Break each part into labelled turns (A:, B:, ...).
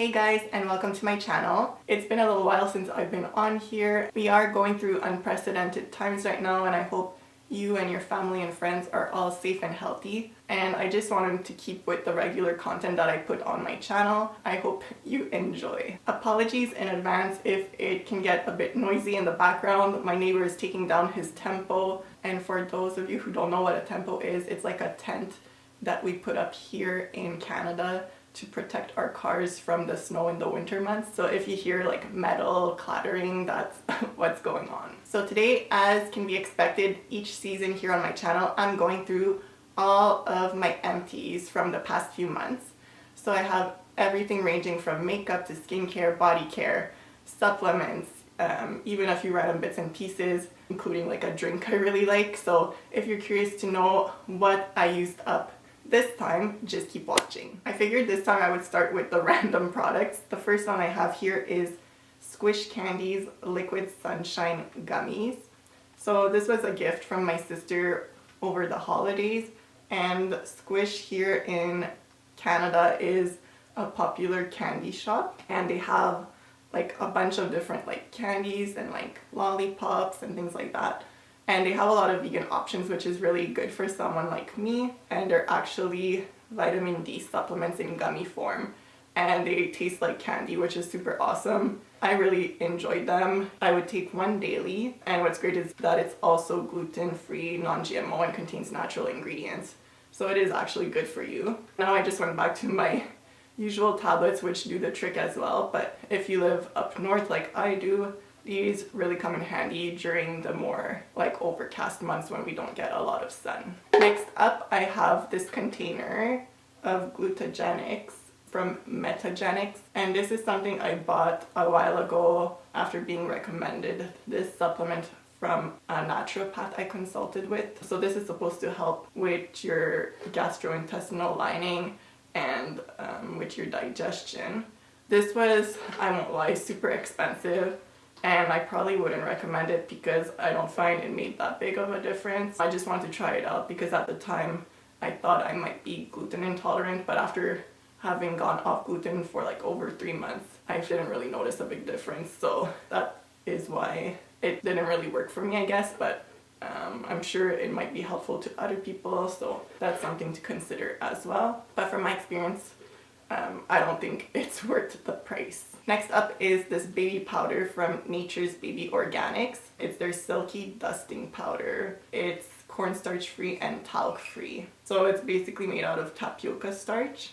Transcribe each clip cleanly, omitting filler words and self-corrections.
A: Hey guys, and welcome to my channel. It's been a little while since I've been on here. We are going through unprecedented times right now, and I hope you and your family and friends are all safe and healthy. And I just wanted to keep with the regular content that I put on my channel. I hope you enjoy. Apologies in advance if it can get a bit noisy in the background. My neighbor is taking down his tempo, and for those of you who don't know what a tempo is, it's like a tent that we put up here in Canada to protect our cars from the snow in the winter months. So if you hear like metal clattering, that's what's going on. So today, as can be expected each season here on my channel, I'm going through all of my empties from the past few months. So I have everything ranging from makeup to skincare, body care, supplements, even a few random bits and pieces, including like a drink I really like. So if you're curious to know what I used up this time, just keep watching. I figured this time I would start with the random products. The first one I have here is Squish Candy's Liquid Sunshine Gummies. So this was a gift from my sister over the holidays, and Squish here in Canada is a popular candy shop, and they have like a bunch of different like candies and like lollipops and things like that. And they have a lot of vegan options, which is really good for someone like me. And they're actually vitamin D supplements in gummy form. And they taste like candy, which is super awesome. I really enjoyed them. I would take one daily. And what's great is that it's also gluten-free, non-GMO, and contains natural ingredients. So it is actually good for you. Now I just went back to my usual tablets, which do the trick as well. But if you live up north like I do, these really come in handy during the more like overcast months when we don't get a lot of sun. Next up, I have this container of glutagenics from Metagenics, and this is something I bought a while ago after being recommended this supplement from a naturopath I consulted with. So this is supposed to help with your gastrointestinal lining and with your digestion. This was, I won't lie, super expensive. And I probably wouldn't recommend it because I don't find it made that big of a difference. I just wanted to try it out because at the time I thought I might be gluten intolerant, but after having gone off gluten for like over 3 months, I didn't really notice a big difference. So that is why it didn't really work for me, I guess, but I'm sure it might be helpful to other people, so that's something to consider as well. But from my experience, I don't think it's worth the price. Next up is this baby powder from Nature's Baby Organics. It's their silky dusting powder. It's cornstarch free and talc free. So it's basically made out of tapioca starch.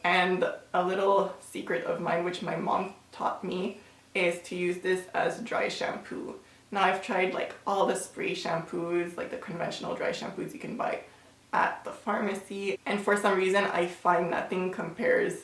A: And a little secret of mine, which my mom taught me, is to use this as dry shampoo. Now I've tried like all the spray shampoos, like the conventional dry shampoos you can buy at the pharmacy, and for some reason I find nothing compares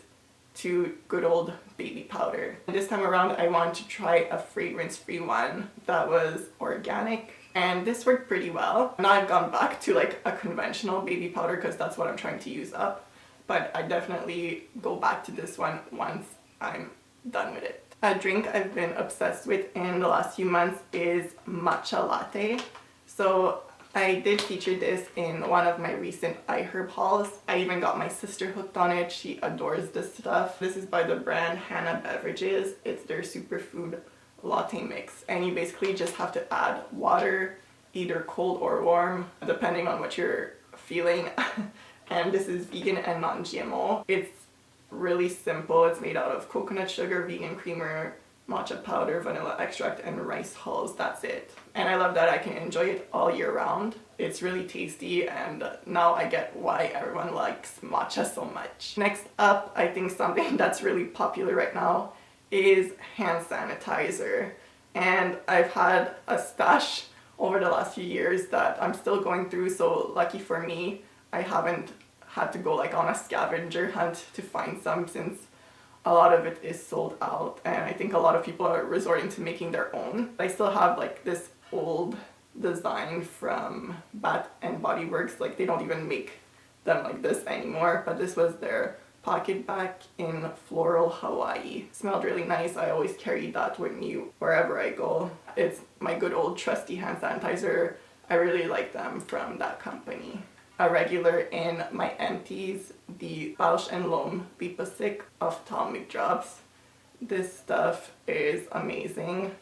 A: to good old baby powder. This time around I wanted to try a fragrance-free one that was organic, and this worked pretty well. Now I've gone back to like a conventional baby powder because that's what I'm trying to use up, but I definitely go back to this one once I'm done with it. A drink I've been obsessed with in the last few months is matcha latte. So I did feature this in one of my recent iHerb hauls. I even got my sister hooked on it. She adores this stuff. This is by the brand Hannah Beverages. It's their superfood latte mix. And you basically just have to add water, either cold or warm, depending on what you're feeling. And this is vegan and non-GMO. It's really simple. It's made out of coconut sugar, vegan creamer, matcha powder, vanilla extract, and rice hulls. That's it. And I love that I can enjoy it all year round. It's really tasty, and now I get why everyone likes matcha so much. Next up, I think something that's really popular right now is hand sanitizer. And I've had a stash over the last few years that I'm still going through, so lucky for me, I haven't had to go like on a scavenger hunt to find some, since a lot of it is sold out, and I think a lot of people are resorting to making their own. I still have like this old design from Bath and Body Works. Like they don't even make them like this anymore, but this was their Pocketbac in Floral, Hawaii. Smelled really nice. I always carry that with me wherever I go. It's my good old trusty hand sanitizer. I really like them from that company. A regular in my empties, the Bausch & Lomb Liposic ophthalmic drops. This stuff is amazing.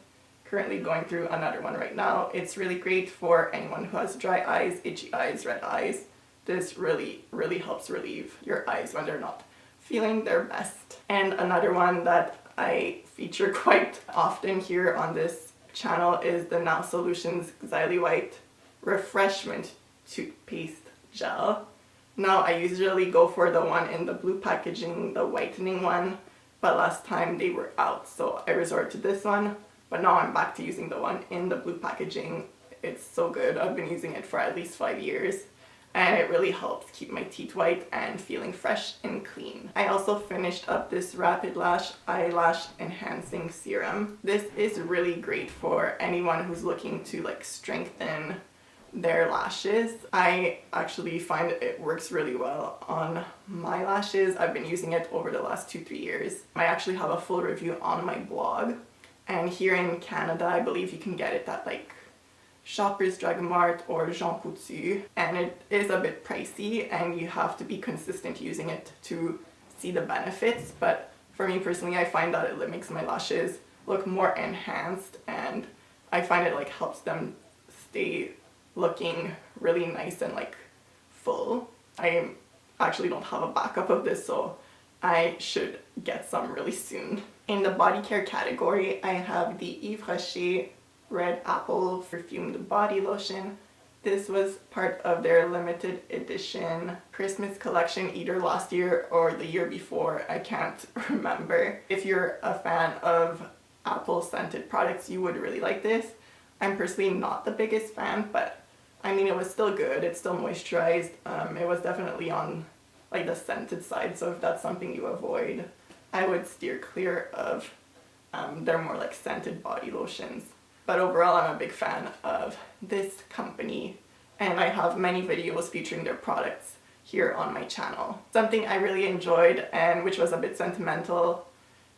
A: Currently going through another one right now. It's really great for anyone who has dry eyes, itchy eyes, red eyes. This really helps relieve your eyes when they're not feeling their best. And another one that I feature quite often here on this channel is the Now Solutions Xylee White Refreshment Toothpaste Gel. Now I usually go for the one in the blue packaging, the whitening one, but last time they were out, so I resorted to this one. But now I'm back to using the one in the blue packaging. It's so good. I've been using it for at least 5 years. And it really helps keep my teeth white and feeling fresh and clean. I also finished up this Rapid Lash Eyelash Enhancing Serum. This is really great for anyone who's looking to like strengthen their lashes. I actually find it works really well on my lashes. I've been using it over the last 2-3 years. I actually have a full review on my blog. And here in Canada, I believe you can get it at like Shoppers Drug Mart or Jean Coutu, and it is a bit pricey and you have to be consistent using it to see the benefits, but for me personally I find that it makes my lashes look more enhanced, and I find it like helps them stay looking really nice and like full. I actually don't have a backup of this, so I should get some really soon. In the body care category, I have the Yves Rocher Red Apple Perfumed Body Lotion. This was part of their limited edition Christmas collection either last year or the year before. I can't remember. If you're a fan of apple scented products, you would really like this. I'm personally not the biggest fan, but I mean, it was still good. It's still moisturized. It was definitely on like the scented side, so if that's something you avoid, I would steer clear of their more like scented body lotions. But overall, I'm a big fan of this company, and I have many videos featuring their products here on my channel. Something I really enjoyed, and which was a bit sentimental,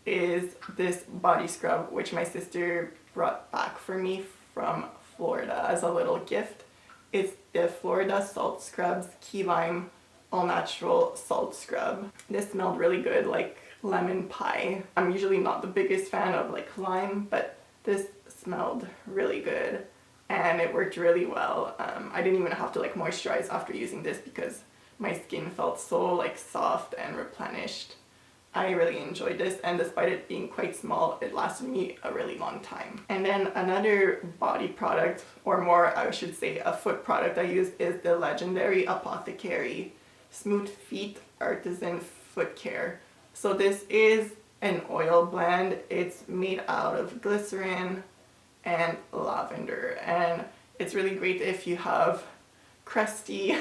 A: is this body scrub which my sister brought back for me from Florida as a little gift. It's the Florida Salt Scrubs Key Lime All Natural Salt Scrub. This smelled really good, like lemon pie. I'm usually not the biggest fan of like lime, but this smelled really good and it worked really well. I didn't even have to like moisturize after using this because my skin felt so like soft and replenished. I really enjoyed this, and despite it being quite small, it lasted me a really long time. And then another body product, or more I should say a foot product I use, is the legendary Apothecary Smooth Feet Artisan Foot Care. So this is an oil blend. It's made out of glycerin and lavender, and it's really great if you have crusty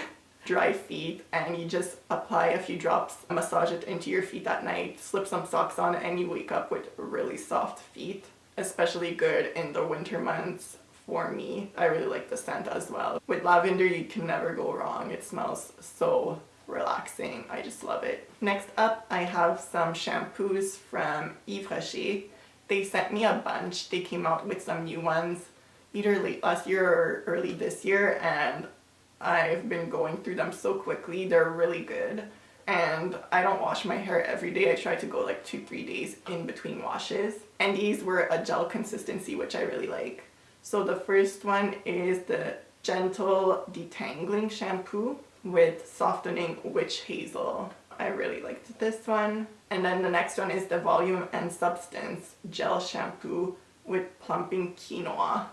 A: dry feet and you just apply a few drops, massage it into your feet at night, slip some socks on, and you wake up with really soft feet. Especially good in the winter months for me. I really like the scent as well. With lavender you can never go wrong. It smells so relaxing. I just love it. Next up, I have some shampoos from Yves Rocher. They sent me a bunch. They came out with some new ones either late last year or early this year, and I've been going through them so quickly. They're really good, and I don't wash my hair every day. I try to go like 2-3 days in between washes, and these were a gel consistency, which I really like. So the first one is the Gentle Detangling Shampoo with Softening Witch Hazel. I really liked this one. And then the next one is the Volume and Substance Gel Shampoo with Plumping Quinoa.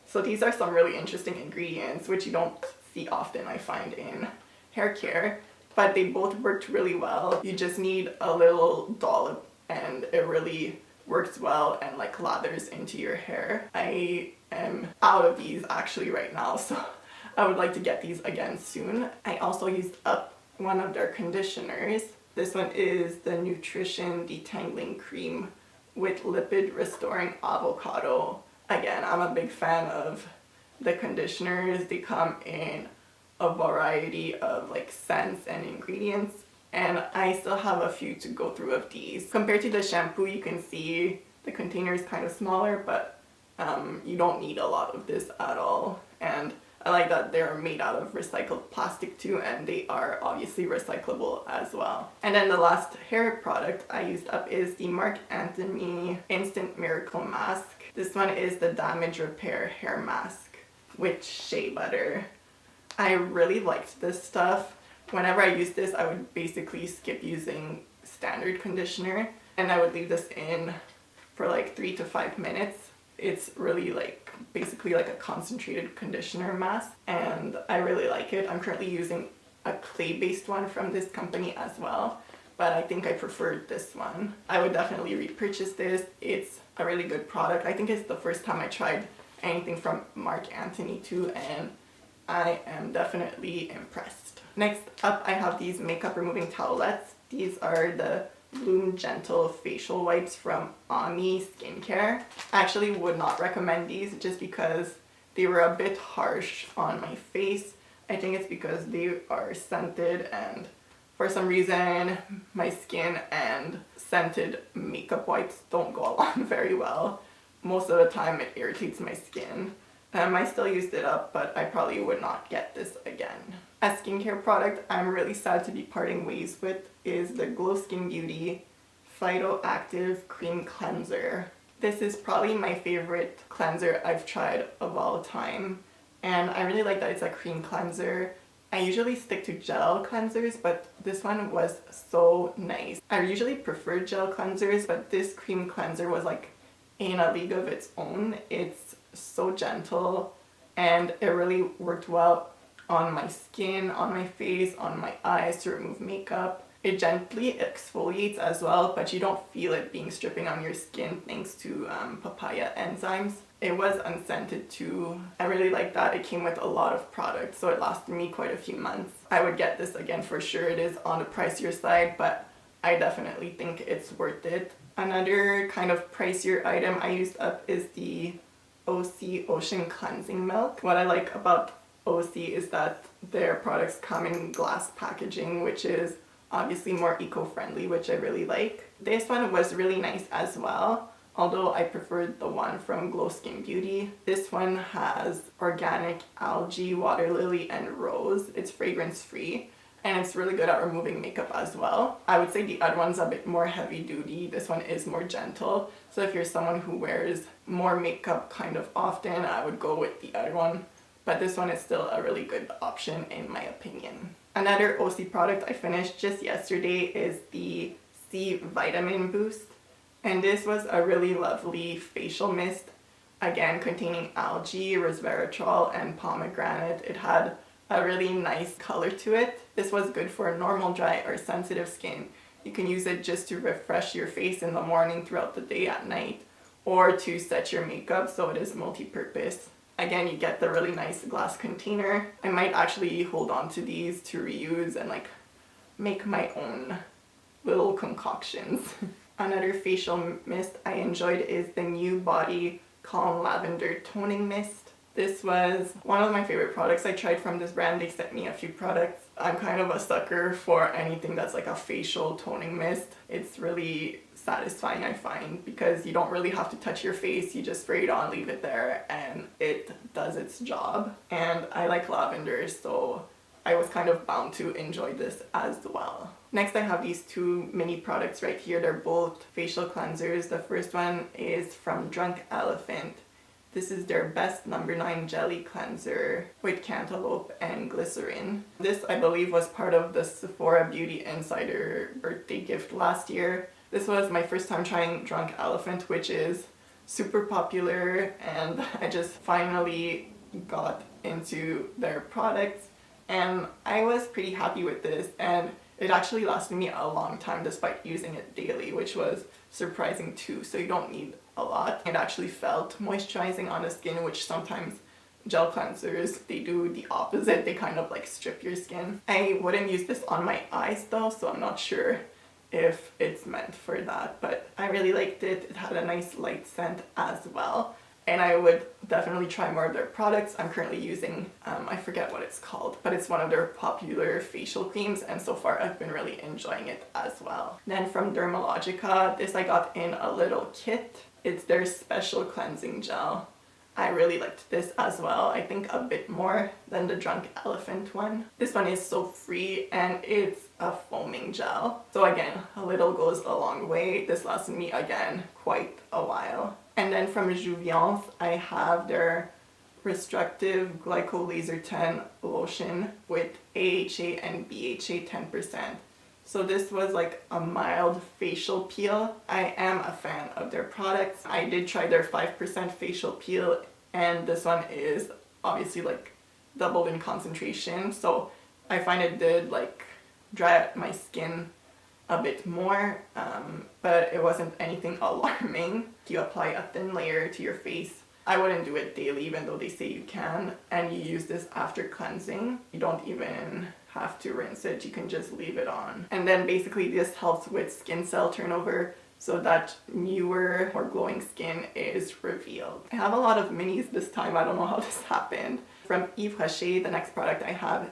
A: So these are some really interesting ingredients which you don't see often, I find, in hair care, but they both worked really well. You just need a little dollop and it really works well and like lathers into your hair. I am out of these actually right now, so I would like to get these again soon. I also used up one of their conditioners. This one is the Nutrition Detangling Cream with Lipid Restoring Avocado. Again, I'm a big fan of the conditioners. They come in a variety of like scents and ingredients, and I still have a few to go through of these. Compared to the shampoo, you can see the container is kind of smaller, but you don't need a lot of this at all. And I like that they're made out of recycled plastic too, and they are obviously recyclable as well. And then the last hair product I used up is the Marc Anthony Instant Miracle Mask. This one is the Damage Repair Hair Mask with shea butter. I really liked this stuff. Whenever I used this, I would basically skip using standard conditioner and I would leave this in for like 3 to 5 minutes. It's really like basically like a concentrated conditioner mask and I really like it. I'm currently using a clay-based one from this company as well, but I think I preferred this one. I would definitely repurchase this. It's a really good product. I think it's the first time I tried anything from Marc Anthony too, and I am definitely impressed. Next up, I have these makeup removing towelettes. These are the Bloom Gentle facial wipes from Amie skincare. I actually would not recommend these just because they were a bit harsh on my face. I think it's because they are scented and for some reason my skin and scented makeup wipes don't go along very well. Most of the time it irritates my skin. I still used it up, but I probably would not get this again. A skincare product I'm really sad to be parting ways with is the Glow Skin Beauty Phytoactive Cream Cleanser. This is probably my favorite cleanser I've tried of all time, and I really like that it's a cream cleanser. I usually stick to gel cleansers, but this one was so nice. I usually prefer gel cleansers, but this cream cleanser was like in a league of its own. It's so gentle and it really worked well on my skin, on my face, on my eyes to remove makeup. It gently exfoliates as well, but you don't feel it being stripping on your skin thanks to papaya enzymes. It was unscented too. I really like that. It came with a lot of products, so it lasted me quite a few months. I would get this again for sure. It is on the pricier side, but I definitely think it's worth it. Another kind of pricier item I used up is the OC Ocean Cleansing Milk. What I like about OC is that their products come in glass packaging, which is obviously more eco-friendly, which I really like. This one was really nice as well, although I preferred the one from Glow Skin Beauty. This one has organic algae, water lily, and rose. It's fragrance free and it's really good at removing makeup as well. I would say the other one's a bit more heavy duty. This one is more gentle. So if you're someone who wears more makeup kind of often, I would go with the other one. But this one is still a really good option in my opinion. Another OC product I finished just yesterday is the C Vitamin Boost. And this was a really lovely facial mist, again containing algae, resveratrol, and pomegranate. It had a really nice color to it. This was good for normal, dry, or sensitive skin. You can use it just to refresh your face in the morning, throughout the day, at night, or to set your makeup, so it is multi-purpose. Again, you get the really nice glass container. I might actually hold on to these to reuse and like make my own little concoctions. Another facial mist I enjoyed is the New Body Calm Lavender Toning Mist. This was one of my favorite products I tried from this brand. They sent me a few products. I'm kind of a sucker for anything that's like a facial toning mist. It's really satisfying, I find, because you don't really have to touch your face. You just spray it on, leave it there, and it does its job. And I like lavender, so I was kind of bound to enjoy this as well. Next, I have these two mini products right here. They're both facial cleansers. The first one is from Drunk Elephant. This is their Best No. 9 Jelly Cleanser with cantaloupe and glycerin. This, I believe, was part of the Sephora Beauty Insider birthday gift last year. This was my first time trying Drunk Elephant, which is super popular, and I just finally got into their products and I was pretty happy with this, and it actually lasted me a long time despite using it daily, which was surprising too. So you don't need a lot. It actually felt moisturizing on the skin, which sometimes gel cleansers, they do the opposite. They kind of like strip your skin. I wouldn't use this on my eyes though, so I'm not sure if it's meant for that, but I really liked it. It had a nice light scent as well, and I would definitely try more of their products. I'm currently using, I forget what it's called, but it's one of their popular facial creams, and so far I've been really enjoying it as well. Then from Dermalogica, this I got in a little kit. It's their special cleansing gel. I really liked this as well. I think a bit more than the Drunk Elephant one. This one is so free and it's a foaming gel. So again, a little goes a long way. This lasted me again quite a while. And then from Jouviance, I have their Restrictive Glyco Laser 10 lotion with AHA and BHA 10%. So this was like a mild facial peel. I am a fan of their products. I did try their 5% facial peel, and this one is obviously like doubled in concentration. So I find it did like dry out my skin a bit more, but it wasn't anything alarming. You apply a thin layer to your face. I wouldn't do it daily, even though they say you can, and you use this after cleansing. You don't even have to rinse it, you can just leave it on. And then basically this helps with skin cell turnover so that newer, more glowing skin is revealed. I have a lot of minis this time, I don't know how this happened. From Yves Rocher, the next product I have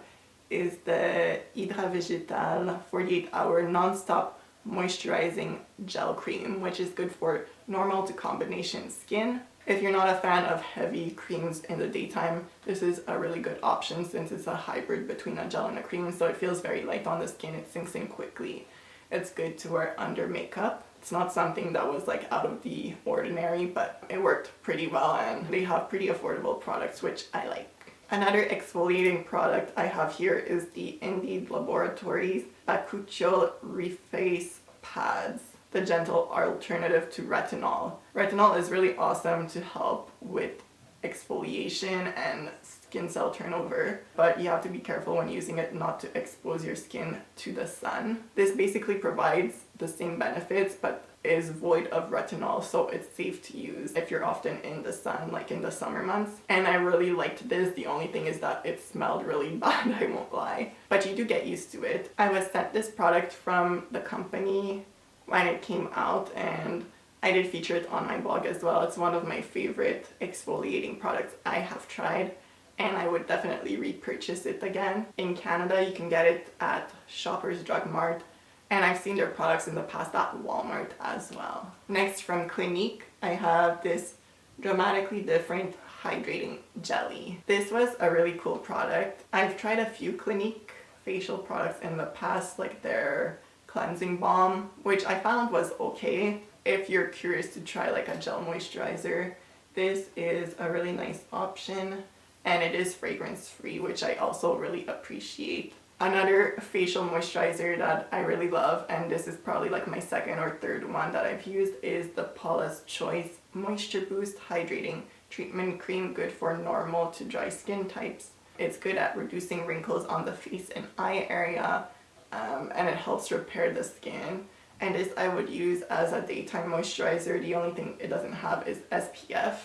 A: is the Hydra Vegetal 48-hour non-stop moisturizing gel cream, which is good for normal to combination skin. If you're not a fan of heavy creams in the daytime, this is a really good option since it's a hybrid between a gel and a cream, so it feels very light on the skin, it sinks in quickly. It's good to wear under makeup. It's not something that was like out of the ordinary, but it worked pretty well and they have pretty affordable products, which I like. Another exfoliating product I have here is the Indeed Laboratories Bakuchiol Reface Pads, the gentle alternative to retinol. Retinol is really awesome to help with exfoliation and skin cell turnover, but you have to be careful when using it not to expose your skin to the sun. This basically provides the same benefits but is void of retinol, so it's safe to use if you're often in the sun, like in the summer months. And I really liked this. The only thing is that it smelled really bad, I won't lie, but you do get used to it. I was sent this product from the company when it came out, and I did feature it on my blog as well. It's one of my favorite exfoliating products I have tried, and I would definitely repurchase it again. In Canada, you can get it at Shoppers Drug Mart, and I've seen their products in the past at Walmart as well. Next, from Clinique, I have this Dramatically Different Hydrating Jelly. This was a really cool product. I've tried a few Clinique facial products in the past, like their cleansing balm, which I found was okay. If you're curious to try like a gel moisturizer, this is a really nice option, and it is fragrance free, which I also really appreciate. Another facial moisturizer that I really love, and this is probably like my second or third one that I've used, is the Paula's Choice Moisture Boost Hydrating Treatment Cream, good for normal to dry skin types. It's good at reducing wrinkles on the face and eye area, and it helps repair the skin. And this I would use as a daytime moisturizer. The only thing it doesn't have is SPF,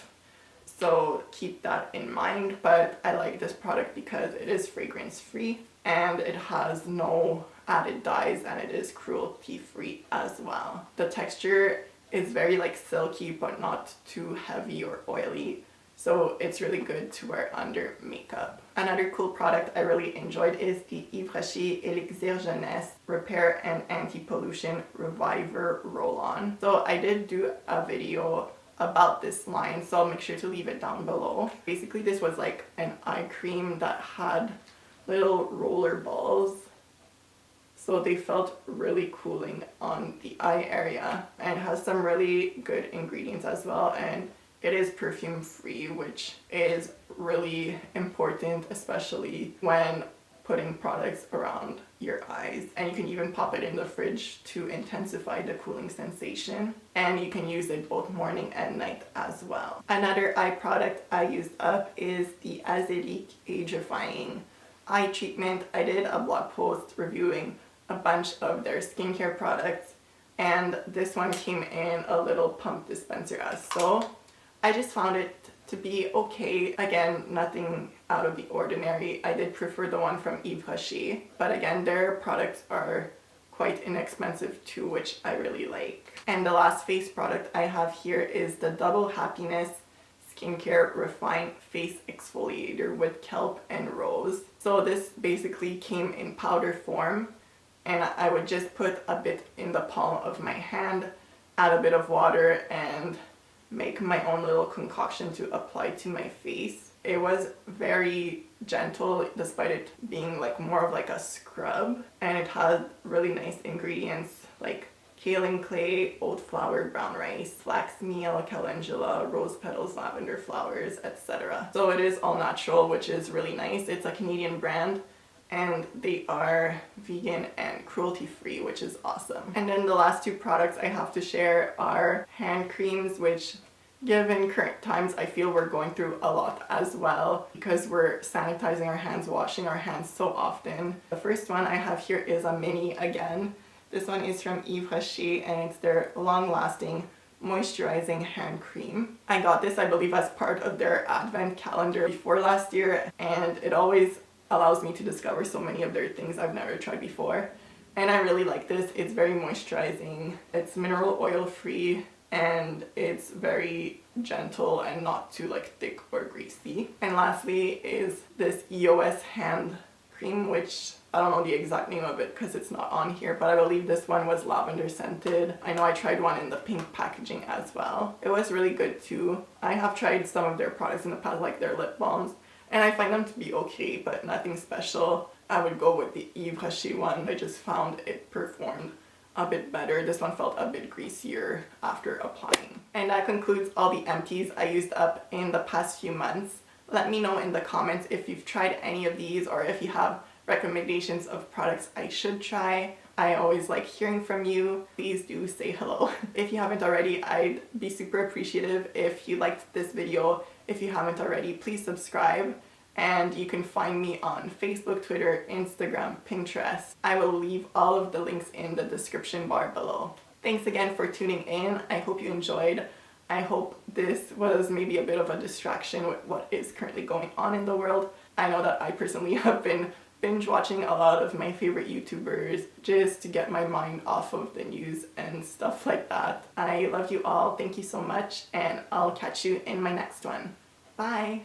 A: so keep that in mind. But I like this product because it is fragrance free and it has no added dyes, and it is cruelty free as well. The texture is very like silky but not too heavy or oily, so it's really good to wear under makeup. Another cool product I really enjoyed is the Yves Rocher Elixir Jeunesse Repair and Anti-Pollution Reviver Roll-On. So I did do a video about this line, so I'll make sure to leave it down below. Basically, this was like an eye cream that had little roller balls, so they felt really cooling on the eye area, and it has some really good ingredients as well, and it is perfume free, which is really important, especially when putting products around your eyes. And you can even pop it in the fridge to intensify the cooling sensation, and you can use it both morning and night as well. Another eye product I used up is the Azelaic Agifying Eye Treatment. I did a blog post reviewing a bunch of their skincare products, and this one came in a little pump dispenser as so. I just found it to be okay. Again, nothing out of the ordinary. I did prefer the one from Yves Rocher, but again, their products are quite inexpensive too, which I really like. And the last face product I have here is the Double Happiness Skincare Refined Face Exfoliator with kelp and rose. So this basically came in powder form, and I would just put a bit in the palm of my hand, add a bit of water, and make my own little concoction to apply to my face. It was very gentle despite it being like more of like a scrub, and it had really nice ingredients like kaolin clay, oat flour, brown rice, flax meal, calendula, rose petals, lavender flowers, etc. So it is all natural, which is really nice. It's a Canadian brand and they are vegan and cruelty free, which is awesome. And then the last two products I have to share are hand creams, which given current times I feel we're going through a lot as well because we're sanitizing our hands, washing our hands so often. The first one I have here is a mini again. This one is from Yves Rocher and it's their long-lasting moisturizing hand cream. I got this, I believe, as part of their advent calendar before last year, and it always allows me to discover so many of their things I've never tried before. And I really like this. It's very moisturizing, it's mineral oil free, and it's very gentle and not too like thick or greasy. And lastly is this EOS hand cream, which I don't know the exact name of it because it's not on here, but I believe this one was lavender scented. I know I tried one in the pink packaging as well. It was really good too. I have tried some of their products in the past, like their lip balms, and I find them to be okay, but nothing special. I would go with the Yves Rocher one. I just found it performed a bit better. This one felt a bit greasier after applying. And that concludes all the empties I used up in the past few months. Let me know in the comments if you've tried any of these or if you have recommendations of products I should try. I always like hearing from you. Please do say hello. If you haven't already, I'd be super appreciative if you liked this video. If you haven't already, please subscribe. And you can find me on Facebook, Twitter, Instagram, Pinterest. I will leave all of the links in the description bar below. Thanks again for tuning in. I hope you enjoyed. I hope this was maybe a bit of a distraction with what is currently going on in the world. I know that I personally have been binge watching a lot of my favorite YouTubers just to get my mind off of the news and stuff like that. I love you all. Thank you so much, and I'll catch you in my next one. Bye!